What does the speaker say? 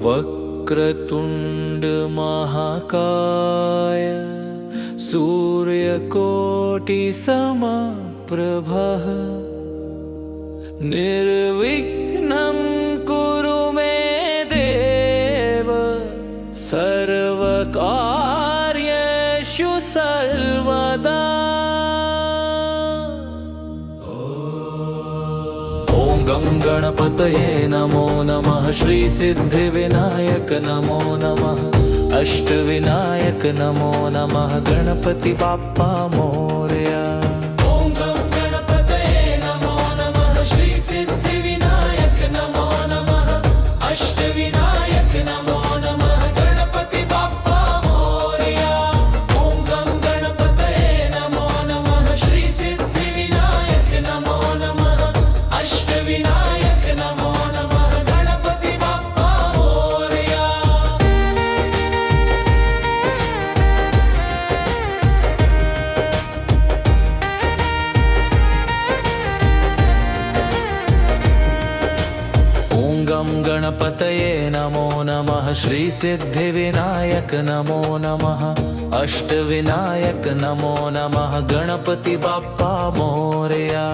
वक्रतुंड महाकाय सूर्यकोटि समप्रभः निर्विघ्नं कुरु मे देव सर्वकार्येषु सर्वदा। ॐ गं गणपतये नमो नमः। श्री सिद्धिविनायक नमो नमः। अष्टविनायक नमो नमः। गणपति बाप्पा मोरया। ॐ गं गणपतये नमो नमः। श्री सिद्धिविनायक नमो नमः। अष्टविनायक नमो नमः। गणपति बाप्पा मोरया। ॐ गं गणपतये नमो नमः। श्री सिद्धिविनायक नमो नमः। अष्टविनायक नमो नमः। गणपति बाप्पा मोरया। ॐ गं गणपतये नमो नमः। श्री सिद्धिविनायक नमो नमः। अष्टविनायक नमो नमः। गणपति बाप्पा मोरया।